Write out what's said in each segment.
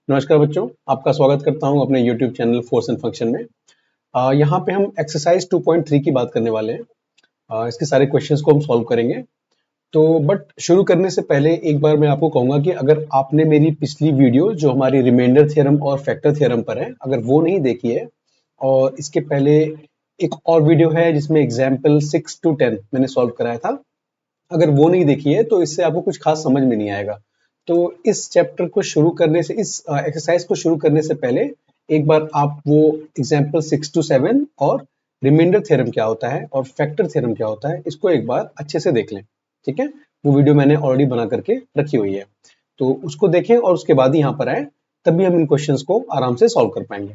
नमस्कार बच्चों, आपका स्वागत करता हूं अपने YouTube channel force and function में। यहाँ पे हम एक्सरसाइज 2.3 की बात करने वाले हैं। इसके सारे क्वेश्चंस को हम सॉल्व करेंगे। तो बट शुरू करने से पहले एक बार मैं आपको कहूंगा कि अगर आपने मेरी पिछली वीडियो जो हमारी रिमाइंडर थ्योरम और फैक्टर थ्योरम पर है, अगर वो नहीं देखी है और इसके पहले एक और वीडियो है जिसमें एग्जाम्पल 6 to 10 मैंने सॉल्व कराया था, अगर वो नहीं देखी है तो इससे आपको कुछ खास समझ में नहीं आएगा। तो इस चैप्टर को शुरू करने से, इस एक्सरसाइज को शुरू करने से पहले एक बार आप वो एग्जाम्पल 6 to 7 और रिमाइंडर थ्योरम क्या होता है और फैक्टर थ्योरम क्या होता है, इसको एक बार अच्छे से देख लें। ठीक है, वो वीडियो मैंने ऑलरेडी बना करके रखी हुई है, तो उसको देखें और उसके बाद ही यहाँ पर आए, तभी हम इन क्वेश्चंस को आराम से सॉल्व कर पाएंगे।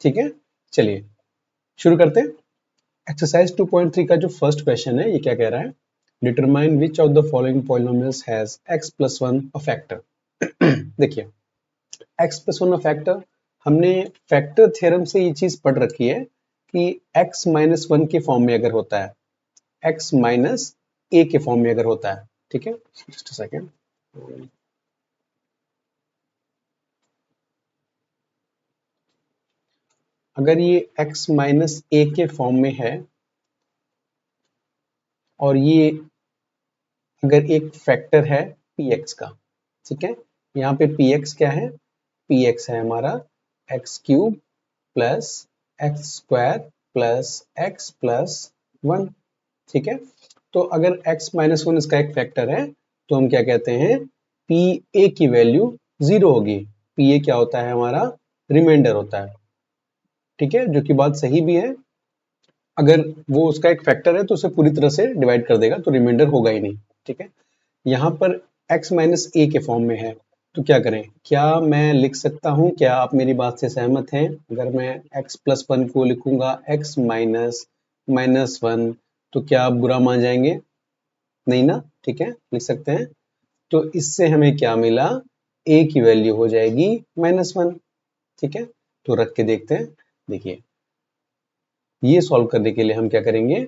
ठीक है, चलिए शुरू करते हैं। एक्सरसाइज 2.3 का जो फर्स्ट क्वेश्चन है, ये क्या कह रहा है? Determine which of the following polynomials has x plus one a factor. देखिए, x plus one a factor, हमने फैक्टर थ्योरम से ये चीज पढ़ रखी है कि x माइनस वन के फॉर्म में अगर होता है, x माइनस ए के फॉर्म में अगर होता है, ठीक है, जस्ट अ सेकेंड, अगर ये x माइनस ए के फॉर्म में है और ये अगर एक फैक्टर है px का, ठीक है, यहाँ पे px क्या है? px है हमारा x cube plus x square plus x plus one. ठीक है, तो अगर x माइनस वन इसका एक फैक्टर है तो हम क्या कहते हैं? पी ए की वैल्यू 0 होगी। पी ए क्या होता है? हमारा रिमाइंडर होता है। ठीक है, जो कि बात सही भी है। अगर वो उसका एक फैक्टर है तो उसे पूरी तरह से डिवाइड कर देगा, तो रिमाइंडर होगा ही नहीं। ठीक है, यहाँ पर x माइनस ए के फॉर्म में है, तो क्या करें? क्या मैं लिख सकता हूँ? क्या आप मेरी बात से सहमत हैं? अगर मैं x प्लस वन को लिखूंगा x माइनस माइनस वन, तो क्या आप बुरा मान जाएंगे? नहीं ना? ठीक है, लिख सकते हैं। तो इससे हमें क्या मिला? a की वैल्यू हो जाएगी माइनस वन। ठीक है, तो रख के देखते हैं। देखिए, ये सॉल्व करने के लिए हम क्या करेंगे?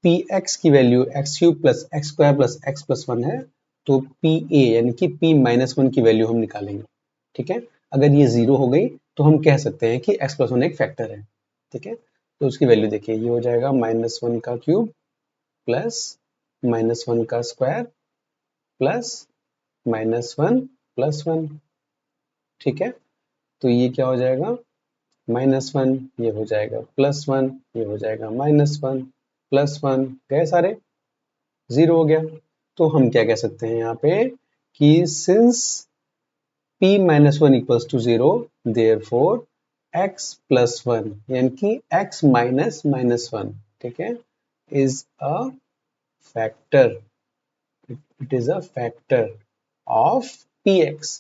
पी एक्स की value x cube plus x square plus x plus one है, तो पी ए यानी कि पी माइनस वन की वैल्यू हम निकालेंगे। ठीक है, अगर ये जीरो हो गई तो हम कह सकते हैं कि एक्स प्लस वन एक फैक्टर है। ठीक है, तो उसकी वैल्यू देखिए, ये हो जाएगा माइनस वन का क्यूब प्लस माइनस वन का square plus minus one plus one. ठीक है, तो ये क्या हो जाएगा? माइनस वन, ये हो जाएगा प्लस वन, ये हो जाएगा माइनस वन प्लस वन, गए सारे, जीरो हो गया। तो हम क्या कह सकते हैं यहाँ पे कि since p minus one equals to zero, therefore x plus one यानी कि x माइनस माइनस वन, ठीक है, is a factor, it is a factor of px।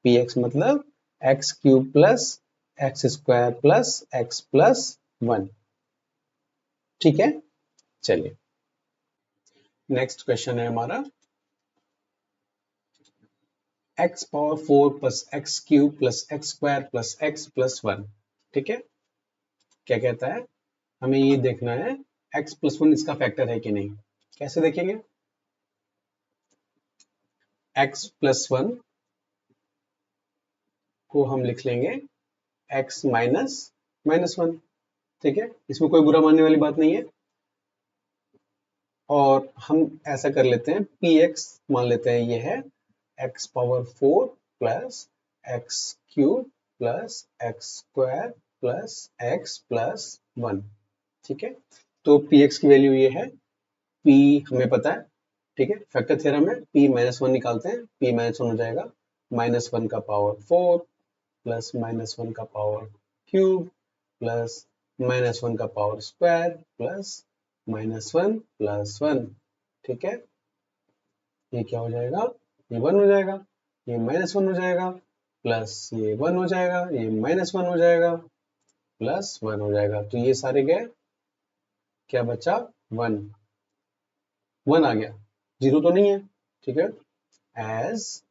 px मतलब x cube plus x square plus x plus one. ठीक है, चलिए next question है हमारा, x power four plus x cube plus x square plus x plus one. ठीक है, क्या कहता है? हमें ये देखना है एक्स प्लस वन इसका फैक्टर है कि नहीं। कैसे देखेंगे? एक्स प्लस वन को हम लिख लेंगे एक्स माइनस माइनस वन। ठीक है, इसमें कोई बुरा मानने वाली बात नहीं है। और हम ऐसा कर लेते हैं, पी एक्स मान लेते हैं ये है x power four plus x cube plus x square plus x plus one. ठीक है, तो पी एक्स की वैल्यू ये है, पी हमें पता है। ठीक है, फैक्टर थ्योरम में पी माइनस वन निकालते हैं, पी माइनस वन हो जाएगा माइनस वन का power four plus minus one का power cube plus minus one का power square plus minus one plus one. ठीक है, ये क्या हो जाएगा? ये वन हो जाएगा, ये माइनस वन हो जाएगा, प्लस ये वन हो जाएगा, ये माइनस वन हो जाएगा, प्लस वन हो जाएगा। तो ये सारे गए, क्या बचा? वन। वन आ गया, जीरो तो नहीं है। ठीक है, as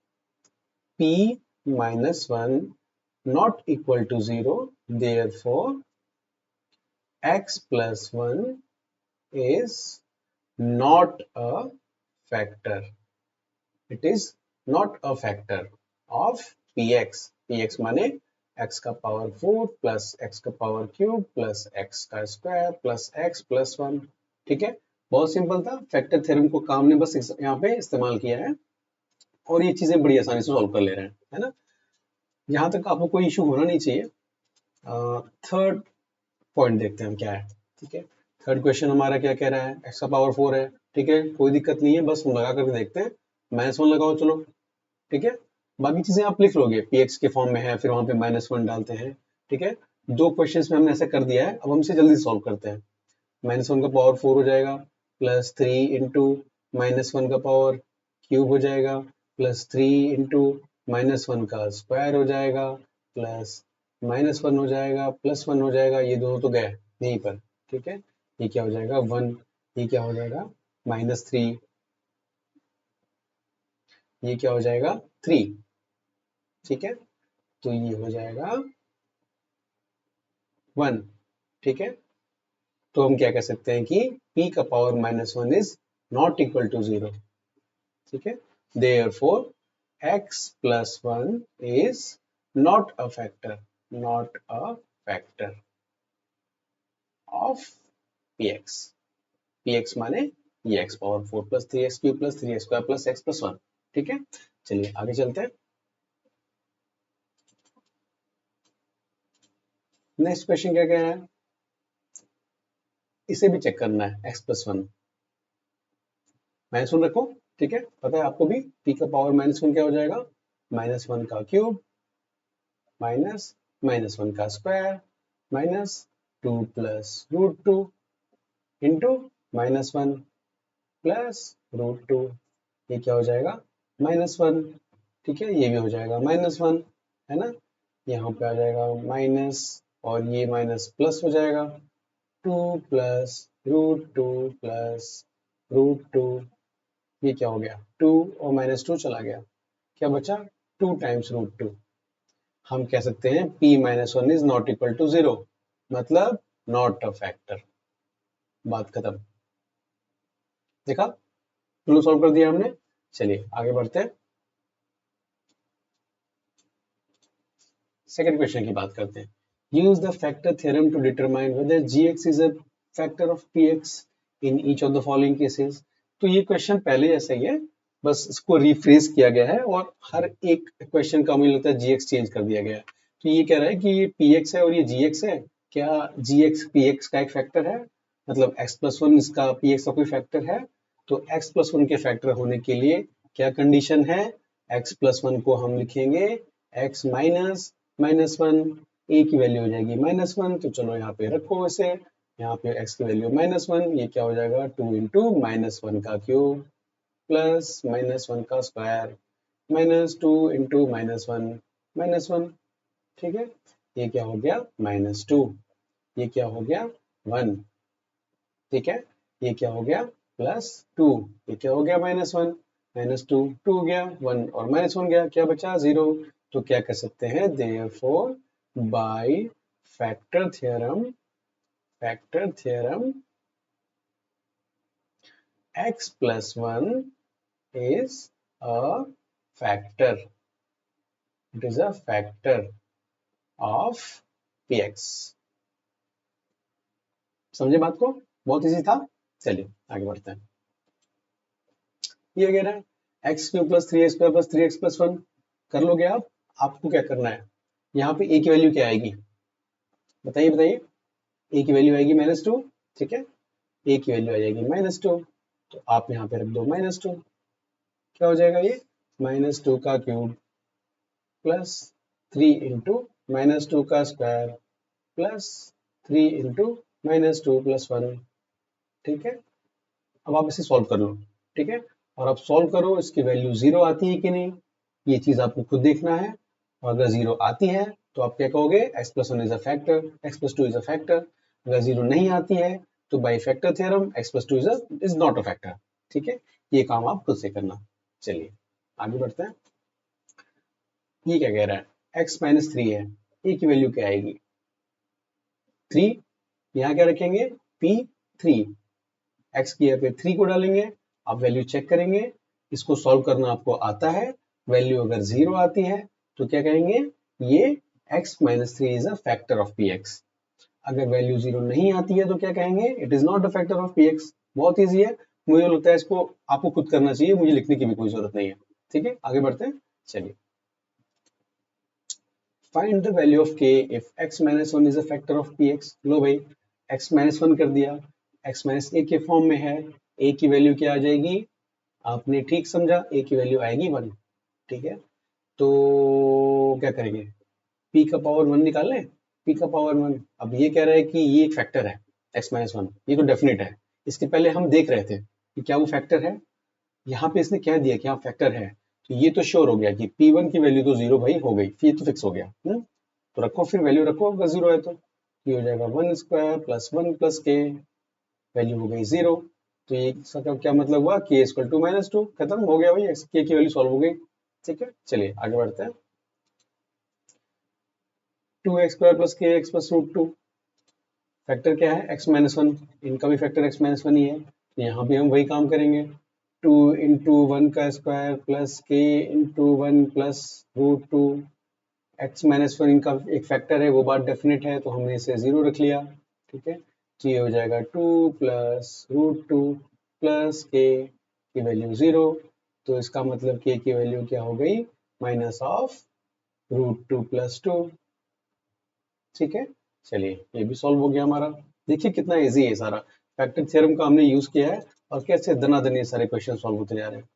p minus 1 not equal to 0, therefore x plus 1 is not a factor. It is not a factor of px. P x माने एक्स का पावर 4 प्लस एक्स का पावर क्यूब प्लस एक्स का square plus x plus 1। ठीक है, बहुत simple था। Factor theorem को काम ने बस यहाँ पे इस्तेमाल किया है और ये चीजें बड़ी आसानी से सॉल्व कर ले रहे हैं, है ना। यहाँ तक आपको कोई इशू होना नहीं चाहिए। थर्ड पॉइंट देखते हैं हम क्या है। ठीक है, थर्ड क्वेश्चन हमारा क्या कह रहा है, एक्स का पावर 4 है। ठीक है, कोई दिक्कत नहीं है, बस हम लगा करके देखते हैं। -1 लगाओ चलो। ठीक है, बाकी चीजें आप लिख लोगे, पी एक्स के फॉर्म में है, फिर वहां पे -1 डालते हैं। ठीक है, दो क्वेश्चन में हमने ऐसा कर दिया है, अब हम इसे जल्दी सॉल्व करते हैं। -1 का पावर 4 हो जाएगा प्लस 3 इंटू -1 का पावर क्यूब हो जाएगा प्लस 3 इंटू -1 का स्क्वायर हो जाएगा प्लस -1 हो जाएगा प्लस 1 हो जाएगा, ये दोनों तो गए यहीं पर। ठीक है, ये क्या हो जाएगा 1, ये क्या हो जाएगा -3, ये क्या हो जाएगा 3। ठीक है, तो ये हो जाएगा 1। ठीक है, तो हम क्या कह सकते हैं कि p का power -1 is not equal to 0। ठीक है, therefore x plus 1 is not a factor, not a factor of px। px माने ये x power 4 plus 3x cube plus 3x square plus x plus 1। ठीक है, चलिए आगे चलते हैं। नेक्स्ट क्वेश्चन क्या कह रहा है, इसे भी चेक करना है, x प्लस 1 -1 रखो। ठीक है, पता है आपको भी p का पावर -1 क्या हो जाएगा, -1 का क्यूब माइनस -1 का square minus 2 plus √2 into -1 plus √2, ये क्या हो जाएगा -1। ठीक है, ये भी हो जाएगा -1, है ना। यहाँ पे आ जाएगा माइनस और ये माइनस प्लस हो जाएगा 2 प्लस √2 प्लस √2, ये क्या हो गया 2 और -2 चला गया, क्या बचा 2 टाइम्स √2। हम कह सकते हैं p -1 is not equal to 0, मतलब नॉट अ फैक्टर। बात खत्म। देखा, चलो सॉल्व कर दिया हमने। चलिए आगे बढ़ते हैं, सेकंड क्वेश्चन की बात करते हैं। Use the factor theorem to determine whether gx is a factor of px in each of the following cases. तो ये क्वेश्चन पहले जैसा ही है, बस इसको रिफ्रेज किया गया है और हर एक क्वेश्चन का मुझे लगता है gx चेंज कर दिया गया है। तो ये कह रहा है कि ये px है और ये gx है, क्या gx px का एक फैक्टर है, मतलब x प्लस 1 इसका px का कोई फैक्टर है। तो x प्लस 1 के फैक्टर होने के लिए क्या कंडीशन है, x प्लस 1 को हम लिखेंगे x माइनस -1, a की वैल्यू हो जाएगी -1, तो चलो यहाँ पे रखो इसे, यहाँ पे x की वैल्यू -1, ये क्या हो जाएगा 2 इंटू -1 का क्यूब प्लस -1 का स्क्वायर -2 इंटू -1, ठीक है, ये क्या हो गया -2, ये क्या हो गया 1। ठीक है, ये क्या हो गया +2, ये क्या हो गया -1 -2, 2 गया 1 और -1 गया, क्या बचा 0। तो क्या कर सकते हैं, therefore by factor theorem x plus 1 is a factor, it is a factor of px। समझे बात को, बहुत इजी था। चलिए आगे बढ़ते हैं। ये कह रहा है x cube plus 3x square plus 3x plus 1 कर लोगे आप। आपको क्या करना है, यहाँ पे a की वैल्यू क्या आएगी, बताइए बताइए। a की वैल्यू आएगी -2, ठीक है, a की वैल्यू आ जाएगी -2, तो आप यहाँ पे रख दो -2, क्या हो जाएगा ये -2 का क्यूब प्लस 3 इंटू -2 का स्क्वायर प्लस 3 इंटू -2 प्लस 1। ठीक है, अब आप इसे सॉल्व कर लो। ठीक है, और आप सॉल्व करो, इसकी वैल्यू 0 आती है कि नहीं, ये चीज आपको खुद देखना है। और अगर 0 आती है तो आप क्या कहोगे, x plus 1 is a factor, x plus 2 is a factor. अगर 0 नहीं आती है तो by factor theorem x plus 2 is not a factor. ठीक है, ये काम आप खुद से करना। चलिए आगे बढ़ते हैं। ये क्या कह रहा है, x माइनस 3 है, a की वैल्यू क्या आएगी 3, यहाँ क्या रखेंगे p3, x की जगह पे 3 को डालेंगे, आप वैल्यू चेक करेंगे, इसको सॉल्व करना आपको आता है। वैल्यू अगर 0 आती है तो क्या कहेंगे ये x minus three is a factor of P x. अगर वैल्यू जीरो नहीं आती है तो क्या कहेंगे, it is not a factor of P x. बहुत ईजी है, मुझे लगता है इसको आपको खुद करना चाहिए, मुझे लिखने की भी कोई जरूरत नहीं है। ठीक है, आगे बढ़ते हैं। चलिए, find the value of k if x minus one is a factor of px। लो भाई, x माइनस वन कर दिया, x माइनस ए के फॉर्म में है, a की वैल्यू क्या आ जाएगी, आपने ठीक समझा, a की वैल्यू आएगी वन। ठीक है, तो क्या करेंगे, p का पावर वन निकाल लें, p का पावर वन। अब ये कह रहा है कि ये एक फैक्टर है x माइनस वन, ये तो डेफिनेट है। इसके पहले हम देख रहे थे कि क्या वो फैक्टर है, यहाँ पे इसने कह दिया कि हाँ फैक्टर है, तो ये तो श्योर हो गया कि p1 की वैल्यू तो जीरो भाई हो गई, ये तो फिक्स हो गया। तो रखो, फिर वैल्यू रखो, अगर जीरो है तो ये हो जाएगा one square plus one plus के, वैल्यू हो गई जीरो। तो ये इसका क्या मतलब हुआ, के इक्वल टू माइनस टू, खत्म हो गया भाई, के की वैल्यू सॉल्व हो गई। ठीक है, चलिए आगे बढ़ते हैं। Two x square plus k x plus root two, factor क्या है एक्स माइनस वन, इनका भी फैक्टर एक्स माइनस वन ही है, तो यहाँ भी हम वही काम करेंगे। टू इंटू वन का square plus k into one plus root two, x minus one इनका एक फैक्टर है, वो बात डेफिनेट है, तो हमने इसे जीरो रख लिया। ठीक है, तो ये हो जाएगा two plus root two plus k की वैल्यू जीरो, तो इसका मतलब के की वैल्यू क्या हो गई, minus of root two plus two. ठीक है, चलिए ये भी सॉल्व हो गया हमारा। देखिए कितना इजी है सारा, फैक्टर थ्योरम का हमने यूज किया है और कैसे दनादन ये सारे क्वेश्चन सॉल्व होते जा रहे हैं।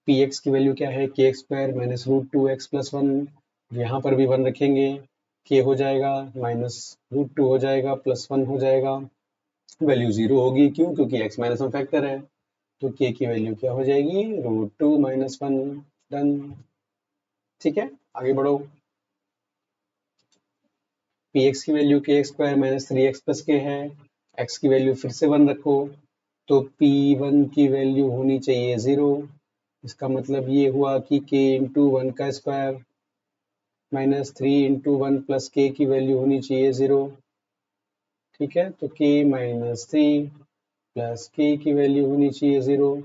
पी एक्स की वैल्यू क्या है, k x square minus root two x plus one, यहाँ पर भी वन रखेंगे, के हो जाएगा माइनस रूट टू हो जाएगा प्लस वन हो जाएगा, वैल्यू जीरो होगी, क्यों, क्योंकि एक्स माइनस वन फैक्टर है, तो के की वैल्यू क्या हो जाएगी, root two minus one. Done. ठीक है, आगे बढ़ो। पी एक्स की value k x square minus three x plus k है, एक्स की वैल्यू फिर से वन रखो, तो पी वन की वैल्यू होनी चाहिए जीरो। इसका मतलब ये हुआ कि के इंटू वन का square minus three into one plus k की वैल्यू होनी चाहिए जीरो। ठीक है, तो के माइनस थ्री प्लस के की वैल्यू होनी चाहिए जीरो,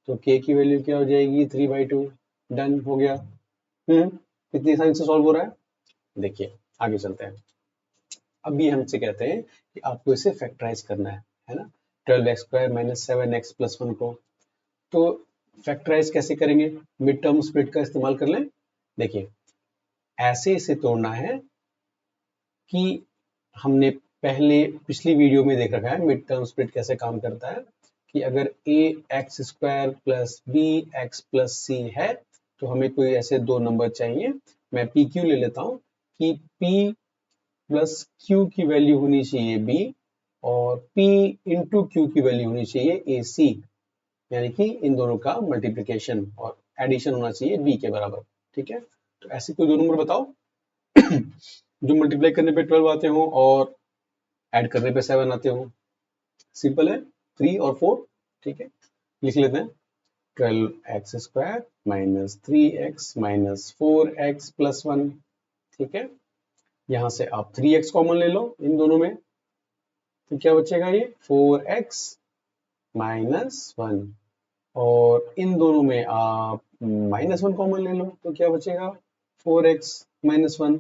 तो के की वैल्यू क्या हो जाएगी, थ्री बाई टू। डन हो गया। कितनी आसानी से सॉल्व हो रहा है, देखिए आगे चलते हैं। अब ये हमसे कहते हैं कि आपको इसे फैक्टराइज करना है ना, twelve x square minus seven x plus one को। तो फैक्टराइज कैसे करेंगे, मिड टर्म स्प्लिट का इस्तेमाल कर लें। देखिए ऐसे इसे तोड़ना है कि हमने पहले पिछली वीडियो में देख रखा है मिड टर्म स्प्लिट कैसे काम करता है, कि अगर A x square plus B x plus C है, तो हमें कोई ऐसे दो नंबर चाहिए, मैं पी क्यू ले लेता हूँ, कि पी प्लस क्यू की वैल्यू होनी चाहिए बी, और p इंटू क्यू की वैल्यू होनी चाहिए ए सी, यानी कि इन दोनों का मल्टीप्लीकेशन और एडिशन होना चाहिए b के बराबर। ठीक है, तो ऐसे कोई दो नंबर बताओ जो मल्टीप्लाई करने पे 12 आते हो और ऐड करने पे 7 आते हो। सिंपल है, 3 और 4। ठीक है, लिख लेते हैं, 12x square minus 3x minus 4x plus one. ठीक है, यहाँ से आप 3x कॉमन ले लो इन दोनों में, तो क्या बचेगा, ये 4x माइनस वन, और इन दोनों में आप माइनस वन कॉमन ले लो, तो क्या बचेगा, 4x माइनस वन।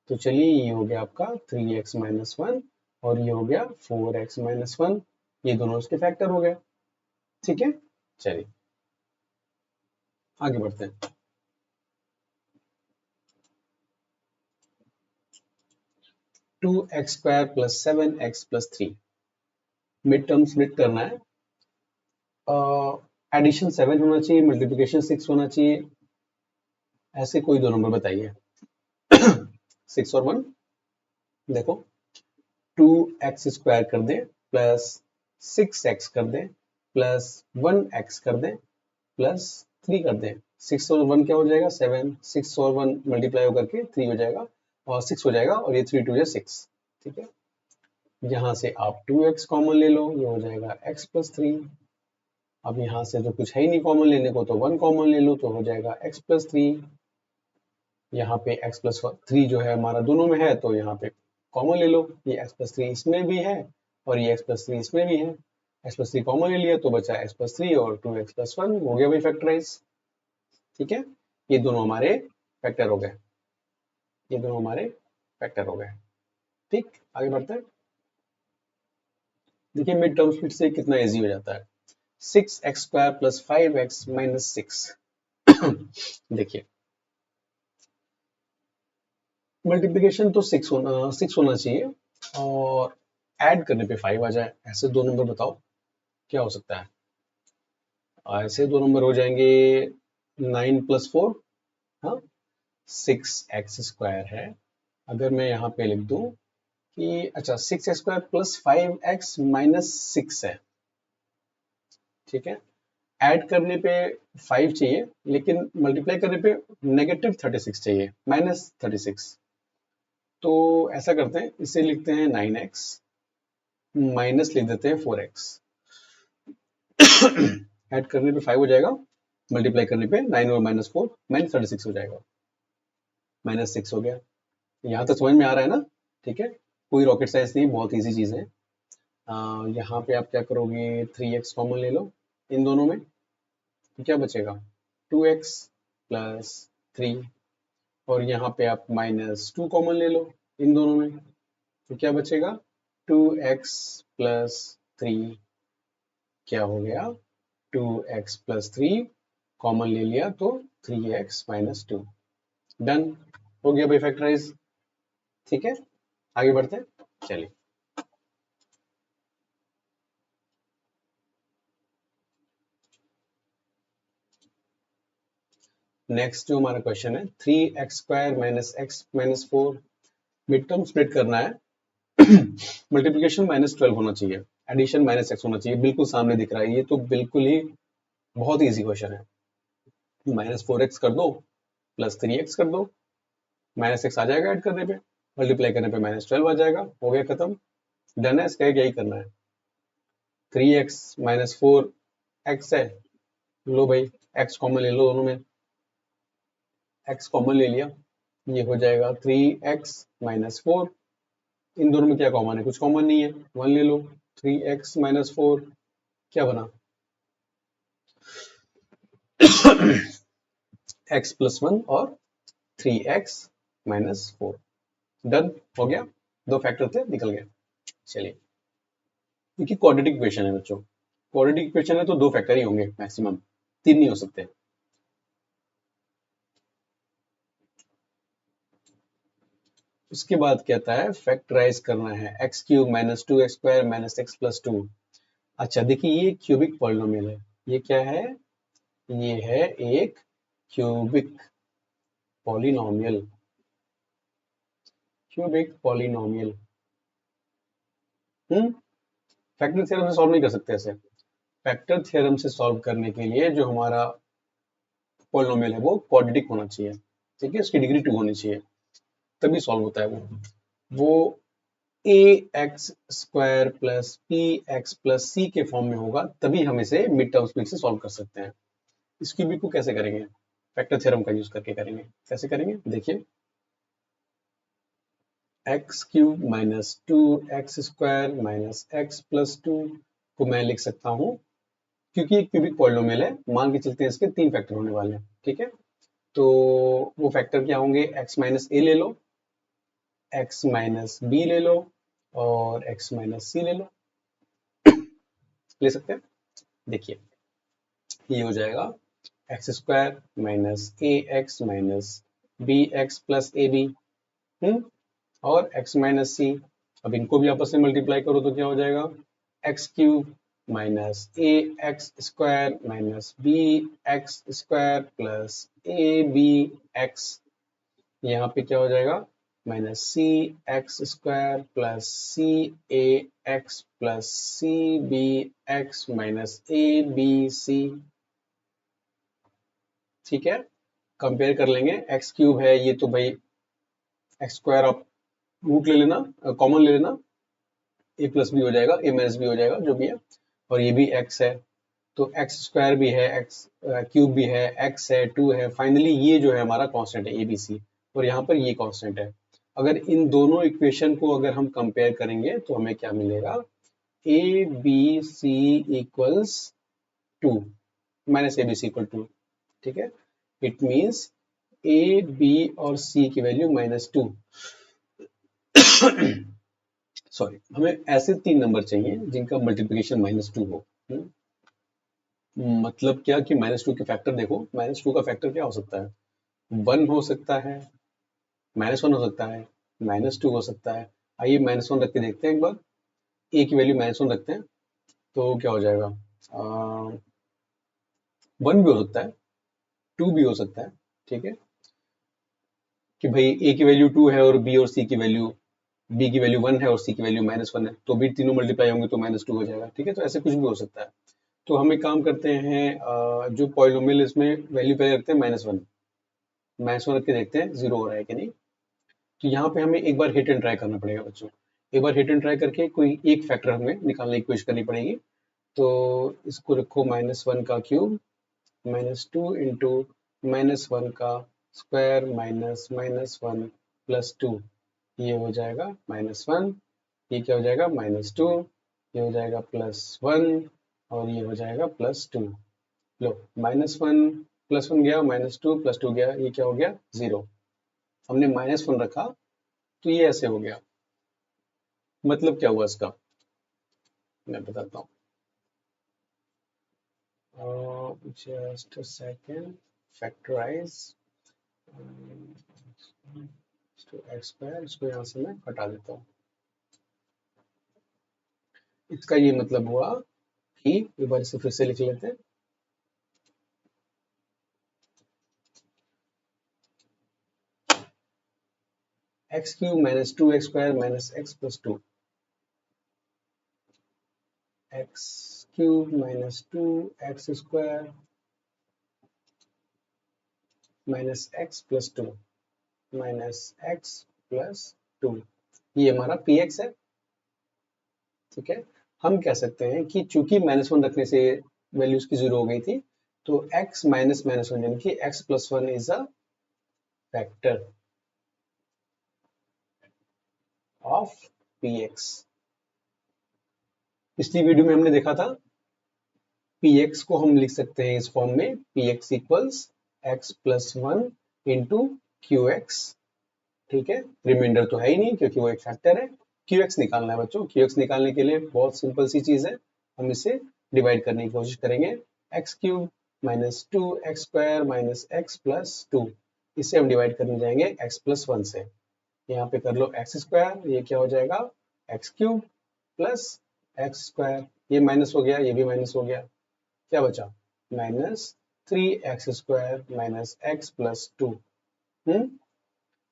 तो चलिए ये हो गया आपका 3x माइनस वन, और ये हो गया 4x माइनस वन, ये दोनों उसके फैक्टर हो गए। ठीक है, चलिए आगे बढ़ते हैं। Two x square plus seven x plus three, mid term split करना है, एडिशन 7 होना चाहिए, मल्टीप्लिकेशन 6 होना चाहिए, ऐसे कोई दो नंबर बताइए। 6 और 1, देखो 2x स्क्वायर कर दें प्लस 6x कर दें प्लस 1x कर दें प्लस 3 कर दें, 6 और 1 क्या हो जाएगा, 7, 6 और 1 मल्टीप्लाई होकर के 3 हो जाएगा, और 6 हो जाएगा, और ये 3 2 6। ठीक है, यहाँ से आप 2x कॉमन ले लो, ये हो जाएगा x प्लस थ्री। अब यहाँ से जो कुछ है ही नहीं कॉमन लेने को, तो 1 कॉमन ले लो, तो हो जाएगा x प्लस थ्री। यहाँ पे x प्लस थ्री जो है हमारा दोनों में है, तो यहाँ पे कॉमन ले लो, ये x प्लस थ्री इसमें भी है और ये x प्लस थ्री इसमें भी है, x प्लस थ्री कॉमन ले लिया तो बचा x प्लस थ्री और 2x प्लस वन, हो गया भाई फैक्टराइज। ठीक है, ये दोनों हमारे फैक्टर हो गए। ये दोनों हमारे फैक्टर हो गए। ठीक, आगे बढ़ते हैं। देखिए मिड टर्म स्प्लिट से कितना इजी हो जाता है। 6x² plus 5x minus 6। देखिए मल्टीप्लिकेशन तो 6 होना चाहिए और ऐड करने पे 5 आ जाए, ऐसे दो नंबर बताओ क्या हो सकता है। ऐसे दो नंबर हो जाएंगे 9 + 4, हाँ 6x² है। अगर मैं यहाँ पे लिख दूं कि अच्छा 6x² प्लस 5x माइनस 6 है, ठीक है। ऐड करने पे 5 चाहिए लेकिन मल्टीप्लाई करने पे -36 चाहिए, -36। तो ऐसा करते हैं, इसे लिखते हैं 9x माइनस लिख देते हैं 4x। ऐड करने पे 5 हो जाएगा, मल्टीप्लाई करने पे 9 और -4 -36 हो जाएगा, -6 हो गया। यहाँ तक समझ में आ रहा है ना? ठीक है, कोई रॉकेट साइंस नहीं, बहुत इजी चीज है। यहाँ पे आप क्या करोगे, 3x कॉमन ले लो इन दोनों में, तो क्या बचेगा 2x प्लस 3, और यहाँ पे आप -2 कॉमन ले लो इन दोनों में, तो क्या बचेगा 2x प्लस 3। क्या हो गया 2x प्लस 3 कॉमन ले लिया तो 3x माइनस 2। डन, हो गया भाई फैक्टराइज। ठीक है, आगे बढ़ते हैं, चलिए। नेक्स्ट जो हमारा क्वेश्चन है 3x² minus x minus 4, mid term split करना है। मल्टीप्लिकेशन -12 होना चाहिए, एडिशन -x होना चाहिए, बिल्कुल सामने दिख रहा है, ये तो बिल्कुल ही बहुत इजी क्वेश्चन है। -4x कर दो प्लस 3x कर दो, -x आ जाएगा ऐड करने पे, मल्टीप्लाई करने पे -12 आ जाएगा, हो गया खत्म। डन है, इसका यही करना है। 3x माइनस 4x है, लो भाई x कॉमन ले लो दोनों में, x कॉमन ले लिया, ये हो जाएगा 3x माइनस 4। इन दोनों में क्या कॉमन है, कुछ कॉमन नहीं है, 1 ले लो, 3x माइनस 4 क्या बना x प्लस 1 और 3x माइनस 4। डन, हो गया, दो फैक्टर थे निकल गए। चलिए, क्योंकि क्वाड्रेटिक इक्वेशन है बच्चों, क्वाड्रेटिक इक्वेशन है तो दो फैक्टर ही होंगे मैक्सिमम, तीन नहीं हो सकते। उसके बाद कहता है फैक्टराइज करना है, x³ minus 2x² minus x plus 2। अच्छा देखिए, ये क्यूबिक पॉलिनोमियल है, ये क्या है, ये है एक cubic polynomial, cubic polynomial. Factor theorem से सॉल्व नहीं कर सकते ऐसे। फैक्टर थ्योरम से सॉल्व करने के लिए जो हमारा पॉलिनोमियल है वो क्वाड्रेटिक होना चाहिए, ठीक है, उसकी डिग्री 2 होनी चाहिए, तभी सॉल्व होता है वो ax² plus px plus c के फॉर्म में होगा, तभी हम इसे मिड टर्म स्प्लिट से सॉल्व कर सकते हैं। इस क्यूबिक को कैसे करेंगे, फैक्टर थ्योरम का यूज करके करेंगे। कैसे करेंगे देखिए, x³ minus 2x² minus x plus 2 को मैं लिख सकता हूँ, क्योंकि एक क्यूबिक पॉलिनोमियल है, मान के चलते हैं इसके 3 फैक्टर होने वाले हैं, ठीक है। तो वो फैक्टर क्या होंगे, x माइनस a ले लो, x माइनस b ले लो और x माइनस c ले लो, ले सकते हैं। देखिए ये हो जाएगा x² minus ax minus bx plus ab, और x माइनस c। अब इनको भी आपस में मल्टीप्लाई करो तो क्या हो जाएगा, x³ minus ax² minus bx² plus abx, यहाँ पे क्या हो जाएगा -cx² plus cax plus cbx minus abc। ठीक है, कंपेयर कर लेंगे, x³ है ये तो भाई x² आप रूट ले लेना, कॉमन ले लेना, a प्लस बी हो जाएगा, a माइनस बी हो जाएगा, जो भी है, और ये भी x है, तो x² भी है, x³ भी है, x है, 2 है, फाइनली ये जो है हमारा कांस्टेंट है abc, और यहाँ पर ये कांस्टेंट है। अगर इन दोनों इक्वेशन को अगर हम कंपेयर करेंगे तो हमें क्या मिलेगा, abc equals 2 minus abc equal 2, ठीक है। इट मीन्स ए बी और सी की वैल्यू -2 सॉरी, हमें ऐसे 3 नंबर चाहिए जिनका मल्टीप्लिकेशन -2 हो। मतलब क्या कि -2 के फैक्टर देखो, -2 का फैक्टर क्या हो सकता है, 1 हो सकता है, -1 हो सकता है, -2 हो सकता है। आइए -1 रख के देखते हैं एक बार, ए की वैल्यू -1 रखते हैं तो क्या हो जाएगा, 1 भी हो सकता है, 2 भी हो सकता है। ठीक है, कि भाई ए की वैल्यू 2 है और बी और सी की वैल्यू, बी की वैल्यू 1 है और सी की वैल्यू -1 है, तो भी तीनों मल्टीप्लाई होंगे तो -2 हो जाएगा। ठीक है, तो ऐसे कुछ भी हो सकता है। तो हम एक काम करते हैं, जो पॉलिनोमियल इसमें वैल्यू पहले रखते हैं -1, -1 रख के देखते हैं जीरो हो रहा है कि नहीं। तो यहाँ पे हमें एक बार हिट एंड ट्राई करना पड़ेगा बच्चों, एक बार हिट एंड ट्राई करके कोई एक फैक्टर हमें निकालने की कोशिश करनी पड़ेगी। तो इसको रखो -1 का क्यूब, -2 इंटू -1 का स्क्वायर माइनस -1 प्लस 2, ये हो जाएगा -1, ये क्या हो जाएगा -2, ये हो जाएगा +1 और ये हो जाएगा +2। लो, -1 +1 गया, -2 +2 गया, ये क्या हो गया 0। हमने -1 रखा तो ये ऐसे हो गया। मतलब क्या हुआ इसका, मैं बताता हूँ। Just second, factorise x square, इसको यहाँ से मैं हटा देता हूँ। इसका ये मतलब हुआ कि एक बार इसे फिर से लिख लेते हैं, x³ -2x² -x + 2, x³ -2x² -x + 2 -x + 2, ये हमारा px है। ठीक है, हम कह सकते हैं कि चूंकि -1 रखने से वैल्यूज की 0 हो गई थी, तो x -1 यानी कि x + 1 is a factor of px। पिछली वीडियो में हमने देखा था px को हम लिख सकते हैं इस फॉर्म में, px equals x + 1 into qx। ठीक है, रिमाइंडर तो है ही नहीं क्योंकि वो एक फैक्टर है। qx निकालना है बच्चों, qx निकालने के लिए बहुत सिंपल सी चीज है, हम इसे डिवाइड करने की कोशिश करेंगे। x³ -2x² -x + 2, इसे हम डिवाइड करने जाएंगे x + 1 से। यहाँ पे कर लो x², ये क्या हो जाएगा x³ +x², ये माइनस हो गया, ये भी माइनस हो गया, क्या बचा -3x² -x + 2।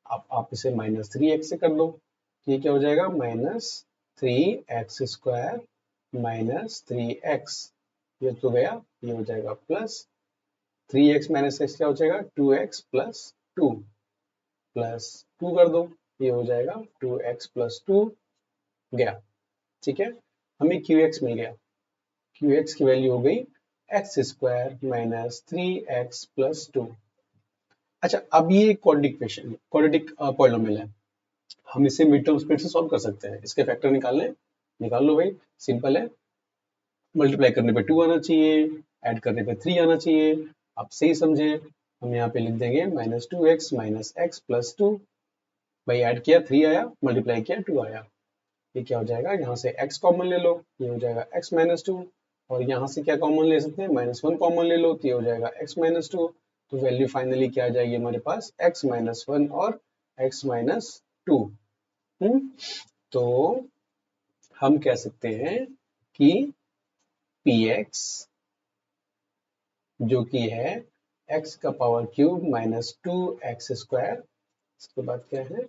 अब आप इसे -3x से कर लो, ये क्या हो जाएगा -3x² -3x, ये तो गया, ये हो जाएगा प्लस 3x -x क्या हो जाएगा 2x + 2 प्लस 2 कर दो, ये हो जाएगा 2x + 2 गया। ठीक है, हमें qx मिल गया, qx की वैल्यू हो गई x² -3x + 2। अच्छा, अब ये क्वाड्रेटिक पॉलिनोमियल है, हम इसे मिड टर्म स्पीड से सॉल्व कर सकते हैं। इसके फैक्टर निकालने, निकाल लो भाई, सिंपल है। मल्टीप्लाई करने पे 2 आना चाहिए, ऐड करने पे 3 आना चाहिए। आप सही समझे, हम यहाँ पे लिख देंगे -2x -x + 2। भाई ऐड किया 3 आया, मल्टीप्लाई किया 2 आया, ये क्या हो जाएगा, यहाँ से x कॉमन ले लो, ये हो जाएगा x -2, और यहाँ से क्या कॉमन ले सकते हैं -1 कॉमन ले लो, तो ये हो जाएगा x -2। तो वैल्यू फाइनली क्या आ जाएगी हमारे पास x -1 और x -2। तो हम कह सकते हैं कि px जो कि है x³ -2x², इसके बाद क्या है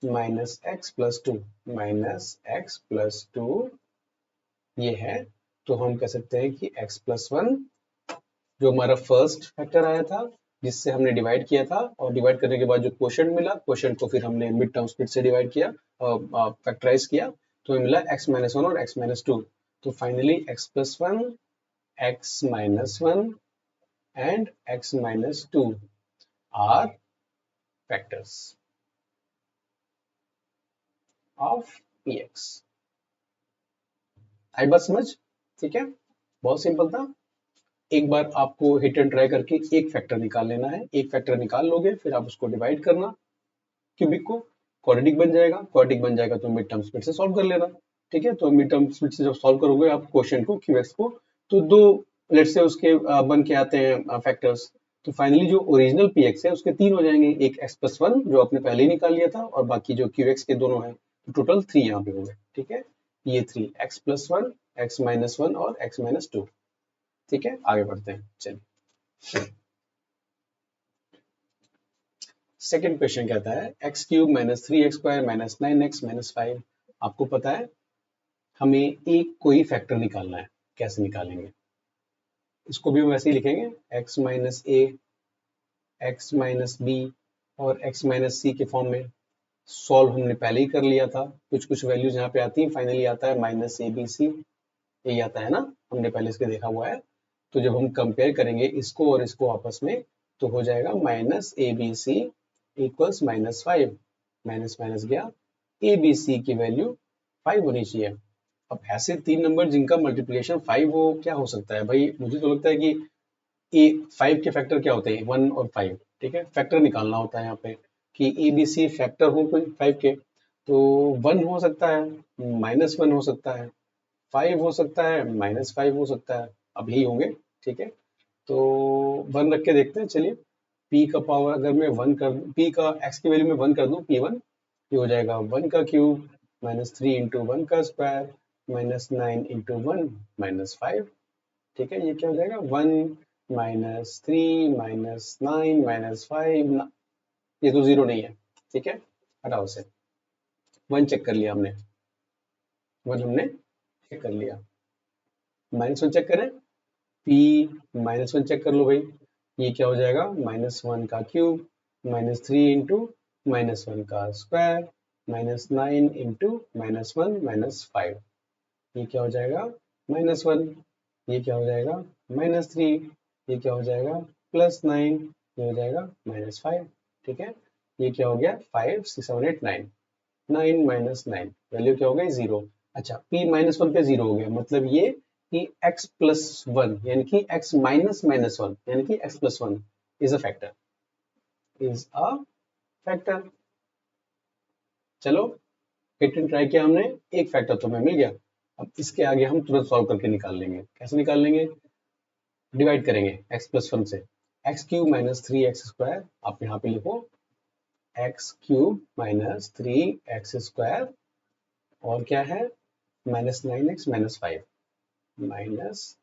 -x + 2 -x + 2, ये है। तो हम कह सकते हैं कि x + 1 जो हमारा फर्स्ट फैक्टर आया था जिससे हमने डिवाइड किया था, और डिवाइड करने के बाद जो क्वोशंट मिला, क्वोशंट को फिर हमने मिड टर्म स्पीड से डिवाइड किया, फैक्टराइज किया, तो हमें मिला x -1 और x -2। तो finally x + 1, x -1 and x -2 are factors of px। आई बात समझ? ठीक है, बहुत सिंपल था। एक बार आपको हिट एंड ट्राई करके एक फैक्टर निकाल लेना है। एक फैक्टर निकाल लोगे फिर आप उसको डिवाइड करना क्यूबिक को, क्वाड्रेटिक बन जाएगा। क्वाड्रेटिक बन जाएगा तो मिड टर्म स्प्लिट से सॉल्व कर लेना। ठीक है, तो मिड टर्म स्प्लिट से जब सॉल्व करोगे आप क्वेश्चन को क्यूएक्स को, तो दो लेट से उसके बन के आते हैं फैक्टर्स। तो फाइनली जो ओरिजिनल पीएक्स है उसके तीन हो जाएंगे, एक एक्स प्लस वन जो आपने पहले ही निकाल लिया था और बाकी जो क्यूएक्स के दोनों हैं, तो टोटल थ्री यहाँ पे हो गए। ठीक है, ये three x plus one, x minus one और एक्स माइनस टू। ठीक है, आगे बढ़ते हैं। चलिए सेकेंड क्वेश्चन कहता है x cube minus three x square minus nine x minus five. आपको पता है हमें एक कोई फैक्टर निकालना है। कैसे निकालेंगे? इसको भी हम वैसे ही लिखेंगे, एक्स माइनस ए, एक्स माइनस बी और एक्स माइनस सी के फॉर्म में। सॉल्व हमने पहले ही कर लिया था। कुछ कुछ वैल्यूज यहाँ पे आती हैं, फाइनली आता है माइनस ए बी सी, यही आता है ना, हमने पहले इसके देखा हुआ है। तो जब हम कंपेयर करेंगे इसको और इसको आपस में, तो हो जाएगा minus a b c equals minus five. Minus minus गया, ए बी सी की वैल्यू फाइव होनी चाहिए। अब ऐसे तीन नंबर जिनका मल्टीप्लिकेशन फाइव हो, क्या हो सकता है भाई? मुझे तो लगता है कि ए फाइव के फैक्टर क्या होते हैं, वन और फाइव। ठीक है, फैक्टर निकालना होता है यहाँ पे कि ए बी सी फैक्टर हो कोई फाइव के, तो वन हो सकता है, माइनस वन हो सकता है, फाइव हो सकता है, माइनस फाइव हो सकता है। अब यही होंगे। ठीक है, तो वन रख के देखते हैं। चलिए, पी का पावर अगर मैं वन कर दूं, पी का एक्स की वैल्यू में वन कर दूं, पी वन, ये हो जाएगा वन का cube minus three into one का square minus nine into one minus five. ठीक है, ये क्या हो जाएगा, one minus three minus nine minus five. ये तो जीरो नहीं है। ठीक है, हटाओ से, वन चेक कर लिया हमने, वन हमने चेक कर लिया। माइनस वन चेक करें, पी माइनस वन चेक कर लो भाई, ये क्या हो जाएगा, माइनस वन का cube minus three into minus one का square minus nine into minus one minus five. ये क्या हो जाएगा, माइनस वन। ये क्या हो जाएगा, माइनस थ्री। ये क्या हो जाएगा, प्लस नाइन। ये हो जाएगा माइनस फाइव। ठीक है, ये क्या हो गया, five six seven eight nine, nine minus nine, value क्या हो गई, जीरो। अच्छा, p माइनस वन पे जीरो हो गया, मतलब ये कि x प्लस वन यानी कि x माइनस माइनस वन यानी कि x plus one is a factor, is a factor. चलो, हिट एंड ट्राई किया हमने, एक फैक्टर तो हमें मिल गया। अब इसके आगे हम तुरंत सॉल्व करके निकाल लेंगे। कैसे निकाल लेंगे? डिवाइड करेंगे x प्लस वन से, x cube minus three x square, आप यहाँ पे लिखो x cube minus three x square और क्या है, minus nine x minus five, minus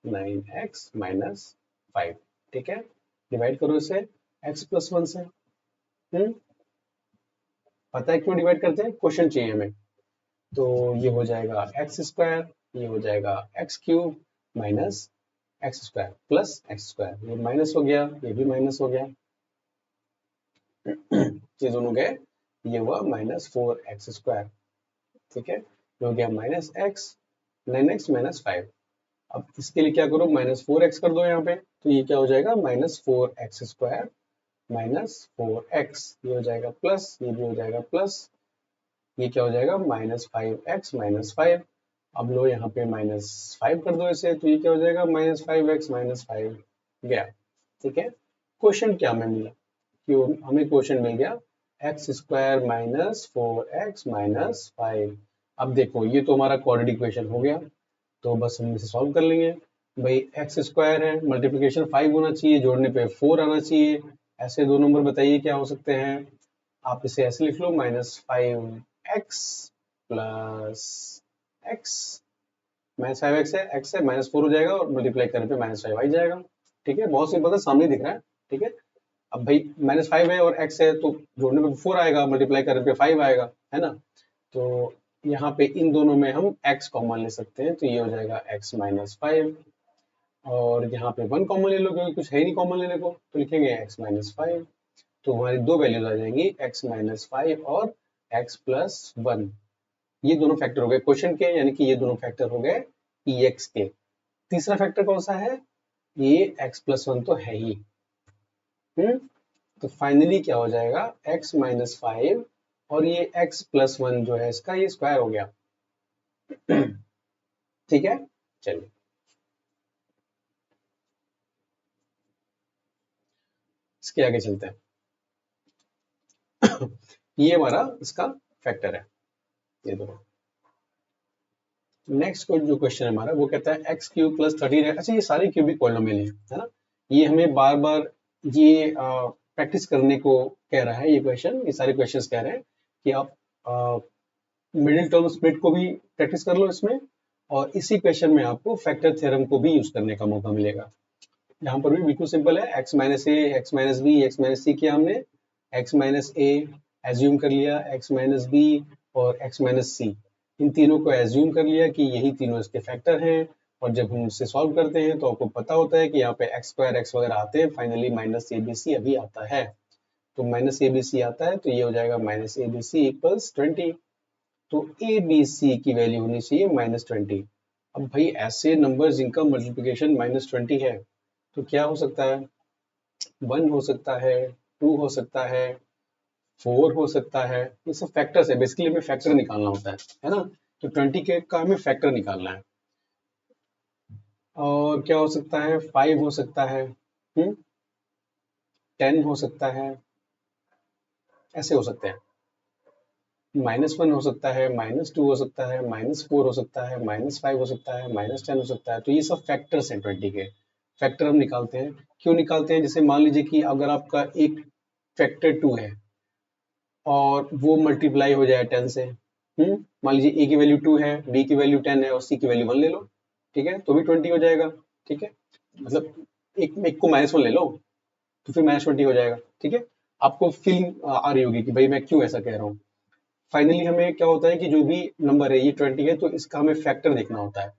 nine x minus five. ठीक है, डिवाइड करो इसे एक्स प्लस वन से। पता है क्यों डिवाइड करते हैं? क्वेश्चन चाहिए हमें। तो ये हो जाएगा एक्स स्क्वायर, ये हो जाएगा x cube minus x square plus x square, ये माइनस हो गया, ये भी माइनस हो गया, ये दोनों गए, ये हुआ माइनस फोर एक्स स्क्वायर। ठीक है, ये हो गया minus x, nine x minus five. अब इसके लिए क्या करो, माइनस फोर एक्स कर दो यहाँ पे, तो ये क्या हो जाएगा, minus four x square minus four x, ये हो जाएगा प्लस, ये भी हो जाएगा प्लस, ये क्या हो जाएगा, minus five x minus five. अब लो यहाँ पे माइनस फाइव कर दो इसे, तो ये क्या हो जाएगा, minus five x minus five गया। ठीक है, क्वेश्चन क्या हमें मिला, क्यों हमें क्वेश्चन मिल गया x square minus four x minus five. अब देखो ये तो हमारा क्वाड्रेटिक इक्वेशन हो गया, तो बस हम इसे सॉल्व कर लेंगे। भाई एक्स स्क्वायर है, मल्टीप्लिकेशन फाइव होना चाहिए, जोड़ने पे फोर आना चाहिए। ऐसे दो नंबर बताइए क्या हो सकते हैं? आप इसे ऐसे लिख लो, minus five X plus X, minus five X है माइनस फोर हो जाएगा और मल्टीप्लाई करने पे माइनस फाइव आ ही जाएगा। ठीक है, बहुत सिंपल है, सामने दिख रहा है। ठीक है, अब भाई माइनस फाइव है और एक्स है तो जोड़ने पे फोर आएगा, मल्टीप्लाई करने पे फाइव आएगा, है ना। तो यहाँ पे इन दोनों में हम x कॉमन ले सकते हैं, तो ये हो जाएगा x माइनस फाइव, और यहाँ पे वन कॉमन ले लो क्योंकि कुछ है ही नहीं कॉमन लेने को, तो लिखेंगे x माइनस फाइव। तो हमारी दो वैल्यूज आ जाएंगी, x माइनस फाइव और x प्लस वन। ये दोनों फैक्टर हो गए क्वेश्चन के, यानी कि ये दोनों फैक्टर हो गए px के। तीसरा फैक्टर कौन सा है? ये x प्लस वन तो है ही। तो फाइनली क्या हो जाएगा, x माइनस फाइव और ये x प्लस वन जो है इसका ये स्क्वायर हो गया। ठीक है, चलिए इसके आगे चलते हैं। ये हमारा इसका फैक्टर है, ये देखो। नेक्स्ट जो क्वेश्चन है हमारा वो कहता है एक्स क्यूब प्लस 13 है। अच्छा, ये सारे क्यूबिक पॉलिनोमियल है ना। ये हमें बार बार ये प्रैक्टिस करने को कह रहा है ये क्वेश्चन। ये सारे क्वेश्चंस कह रहे हैं कि आप मिडिल टर्म स्प्लिट को भी प्रैक्टिस कर लो इसमें, और इसी क्वेश्चन में आपको फैक्टर थ्योरम को भी यूज करने का मौका मिलेगा। यहाँ पर भी बिल्कुल सिंपल है, एक्स माइनस ए, x minus B, x minus C किया हमने, एक्स माइनस ए एज्यूम कर लिया, एक्स माइनस बी और एक्स माइनस सी, इन तीनों को एज्यूम कर लिया कि यही तीनों इसके फैक्टर हैं। और जब हम उससे सॉल्व करते हैं तो आपको पता होता है कि यहाँ पे एक्स स्क्वायर एक्स वगैरह आते हैं, finally minus a b c अभी आता है। तो माइनस ए बी सी आता है तो ये हो जाएगा minus a b c equals 20। तो ए बी सी की वैल्यू होनी चाहिए -20। अब भाई ऐसे नंबर जिनका मल्टीप्लिकेशन -20 है तो क्या हो सकता है, 1 हो सकता है, 2 हो सकता है, 4 हो सकता है। ये सब फैक्टर्स है, बेसिकली हमें फैक्टर निकालना होता है ना। तो 20 के का हमें फैक्टर निकालना है। और क्या हो सकता है, 5 हो सकता है, 10 हो सकता है, ऐसे हो सकते हैं। -1 हो सकता है, -2 हो सकता है, -4 हो सकता है, -5 हो सकता है, -10 हो सकता है। तो ये सब फैक्टर्स हैं 20 के। फैक्टर हम निकालते हैं, क्यों निकालते हैं, जैसे मान लीजिए कि अगर आपका एक फैक्टर 2 है और वो मल्टीप्लाई हो जाए 10 से, मान लीजिए ए की वैल्यू 2 है, बी की वैल्यू 10 है और सी की वैल्यू 1 ले लो, ठीक है, तो भी 20 हो जाएगा। ठीक है, मतलब एक को -1 ले लो तो फिर -20 हो जाएगा। ठीक है, आपको फीलिंग आ रही होगी कि भाई मैं क्यों ऐसा कह रहा हूँ। फाइनली हमें क्या होता है कि जो भी नंबर है ये 20 है तो इसका हमें फैक्टर देखना होता है।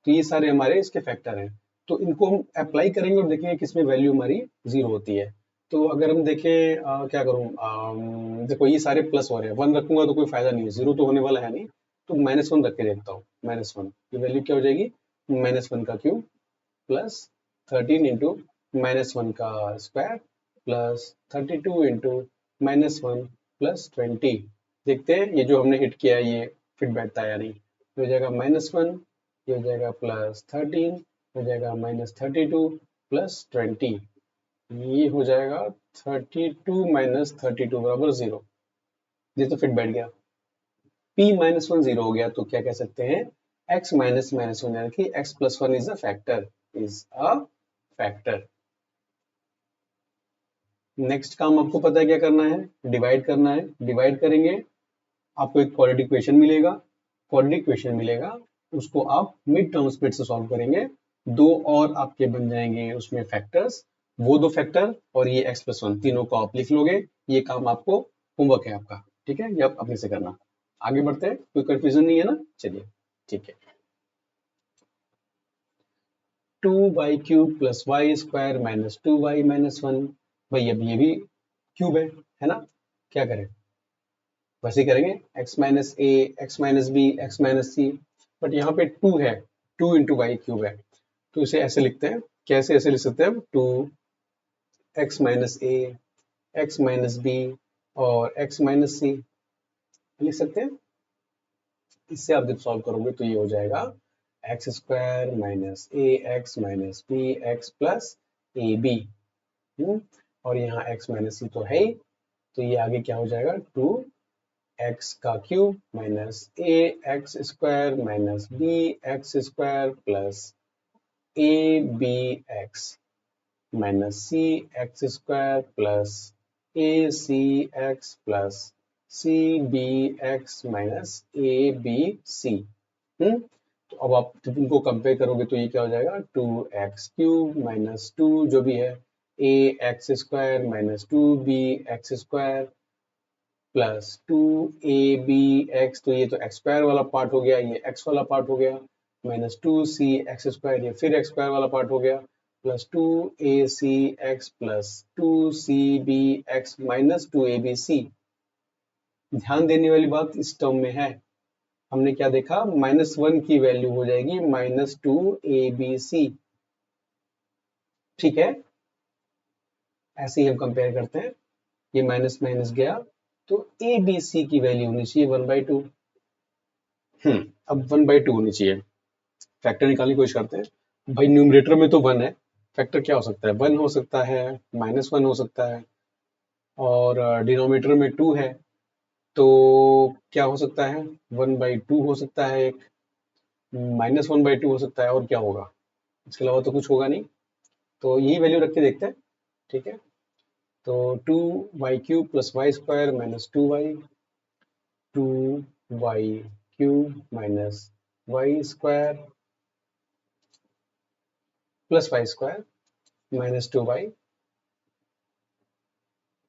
तो ये सारे हमारे इसके फैक्टर हैं, तो इनको हम अप्लाई करेंगे और देखेंगे किसमें वैल्यू हमारी 0 होती है। तो अगर हम देखें क्या करूँ, देखो ये सारे प्लस हो रहे हैं, 1 रखूंगा तो कोई फायदा नहीं है, 0 तो होने वाला है नहीं। तो -1 रख के देखता हूँ, -1 ये वैल्यू क्या हो जाएगी, -1 का क्यूब प्लस 13 इंटू -1 का स्क्वायर प्लस 32 इंटू -1 प्लस 20। देखते हैं ये जो हमने हिट किया है ये फिट बैठता है या नहीं। तो हो जाएगा -1, ये हो जाएगा +13, हो जाएगा -32 प्लस 20, ये हो जाएगा 32 माइनस 32 बराबर 0। ये तो फिट बैठ गया। p-1 0 हो गया तो क्या कह सकते हैं, x माइनस माइनस 1 यानी कि x plus 1 is a factor, is a factor. Next काम आपको पता है क्या करना है, डिवाइड करना है। डिवाइड करेंगे, आपको एक क्वाड्रेटिक इक्वेशन मिलेगा, क्वाड्रेटिक इक्वेशन मिलेगा, उसको आप मिड टर्म स्प्लिट से सॉल्व करेंगे। दो और आपके बन जाएंगे उसमें फैक्टर्स, वो दो फैक्टर और ये x प्लस 1 तीनों को आप लिख लोगे। ये काम आपको होमवर्क है आपका, ठीक है, ये आप अपने से करना। आगे बढ़ते हैं, कोई कंफ्यूजन नहीं है ना, चलिए ठीक है। 2y³ plus y square minus 2y minus 1। भाई अब ये भी क्यूब है ना, क्या करें, वैसे ही करेंगे, x minus A, x minus B, x minus c. But यहाँ पे 2 है, 2 इंटू वाई क्यूब है, तो इसे ऐसे लिखते हैं। कैसे ऐसे लिख सकते हैं हम, 2x माइनस ए, एक्स माइनस बी और एक्स माइनस सी लिख सकते हैं। इससे आप जब सॉल्व करोगे तो ये हो जाएगा x square minus A x minus B x plus a b. और यहाँ x माइनस सी तो है ही, तो ये आगे क्या हो जाएगा, 2x का cube minus A x square minus B x square plus a b x minus c x square plus a c x plus c b x minus a b c. तो अब आप जब इनको कंपेयर करोगे तो ये क्या हो जाएगा, 2x³ माइनस 2 जो भी है A x square minus 2b X square plus 2ab x, तो ये तो एक्स स्क्वायर वाला पार्ट हो गया, ये x वाला पार्ट हो गया, माइनस 2c(x²), ये फिर x स्क्वायर वाला पार्ट हो गया, plus 2ac(x) plus 2cbx minus 2abc। ध्यान देने वाली बात इस टर्म में है, हमने क्या देखा, -1 की वैल्यू हो जाएगी -2abc। ठीक है, ऐसे ही हम कंपेयर करते हैं, ये माइनस माइनस गया तो abc की वैल्यू होनी चाहिए 1/2। अब 1/2 होनी चाहिए। फैक्टर निकालने की कोशिश करते हैं। भाई न्यूमरेटर में तो 1 है फैक्टर क्या हो सकता है, 1 हो सकता है, -1 हो सकता है, और डिनोमिनेटर में 2 है, तो क्या हो सकता है, 1/2 हो सकता है, एक -1/2 हो सकता है, और क्या होगा, इसके अलावा तो कुछ होगा नहीं। तो यही वैल्यू रख के देखते हैं, ठीक है। तो 2y³ + y² - 2y, 2y³ - y² + y² - 2y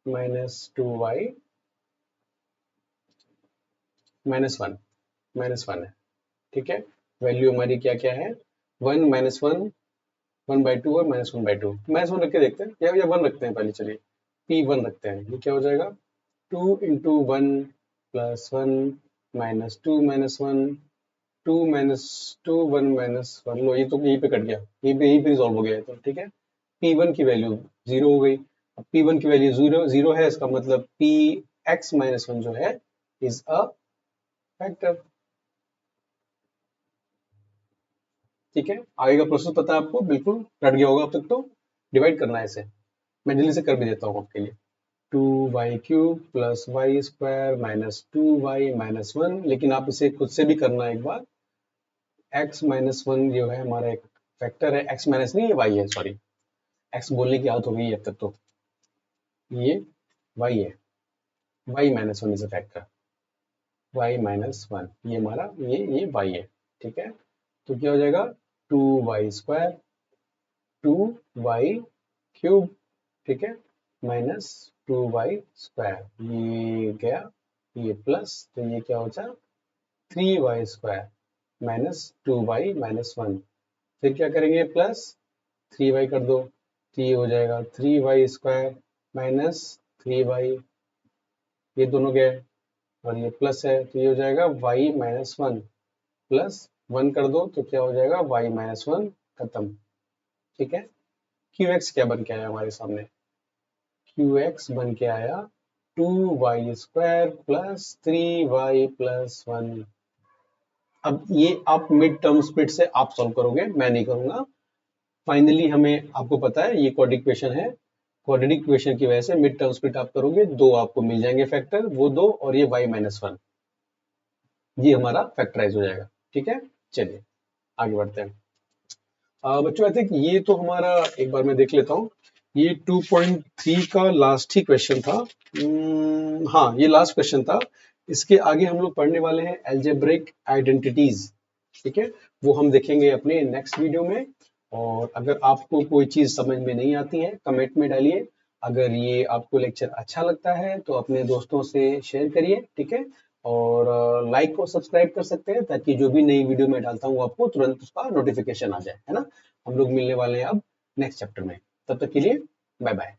-2y -1 -1 है, ठीक है। वैल्यू हमारी क्या क्या है, 1 -1 1/2 और -1/2। -1 रख के देखते हैं, या 1 रखते हैं पहले, चलिए p1 रखते हैं। ये क्या हो जाएगा, 2 × 1 + 1 -2 -1 2 -2 1 -1। लो, ये तो यहीं पे कट गया, यहीं पे रिजॉल्व हो गया है, तो ठीक है। p1 की वैल्यू 0 हो गई। अब p1 की वैल्यू 0 है, इसका मतलब px - 1 जो है इज अ फैक्टर, ठीक है। आगे का प्रोसेस पता है आपको, बिल्कुल रट गया होगा अब तक तो। डिवाइड करना है इसे, मैं जल्दी से कर भी देता हूँ आपके लिए। 2y³ + y² - 2y -1, लेकिन आप इसे खुद से भी करना एक बार। x - 1 जो है हमारा एक फैक्टर है, x माइनस नहीं, ये y है, सॉरी, x बोलने की आदत हो गई है अब तक तो, ये y है, y - 1 is a factor, y - 1 ये हमारा ये y है, ठीक है। तो क्या हो जाएगा, 2y², 2y³, ठीक है, -2y², ये गया, ये प्लस, तो ये क्या होता है, 3y² - 2y -1। फिर क्या करेंगे, प्लस 3y कर दो, तो ये हो जाएगा 3y² - 3y, ये दोनों गए, और ये प्लस है, तो ये हो जाएगा y - 1 प्लस 1 कर दो, तो क्या हो जाएगा, y - 1 खत्म, ठीक है। qx क्या बन के आया हमारे सामने, qx बन के आया 2y² + 3y + 1। अब ये आप मिड टर्म स्प्लिट से आप सॉल्व करोगे, मैं नहीं करूंगा। फाइनली हमें, आपको पता है ये क्वाड्रेटिक इक्वेशन है, क्वाड्रेटिक इक्वेशन की वजह से मिड टर्म स्प्लिट आप करोगे, दो आपको मिल जाएंगे फैक्टर, वो दो और ये y - 1, ये हमारा फैक्टराइज हो जाएगा, ठीक है। चलिए आगे बढ़ते हैं। बच्चों आई थिंक ये तो हमारा, एक बार मैं देख लेता हूँ, ये 2.3 का लास्ट ही क्वेश्चन था। हाँ, ये लास्ट क्वेश्चन था। इसके आगे हम लोग पढ़ने वाले हैं अलजेब्रिक आइडेंटिटीज, ठीक है, वो हम देखेंगे अपने नेक्स्ट वीडियो में। और अगर आपको कोई चीज समझ में नहीं आती है, कमेंट में डालिए। अगर ये आपको लेक्चर अच्छा लगता है तो अपने दोस्तों से शेयर करिए, ठीक है। और लाइक और सब्सक्राइब कर सकते हैं, ताकि जो भी नई वीडियो मैं डालता हूँ आपको तुरंत उसका नोटिफिकेशन आ जाए, है ना। हम लोग मिलने वाले हैं अब नेक्स्ट चैप्टर में, तब तक के लिए बाय बाय।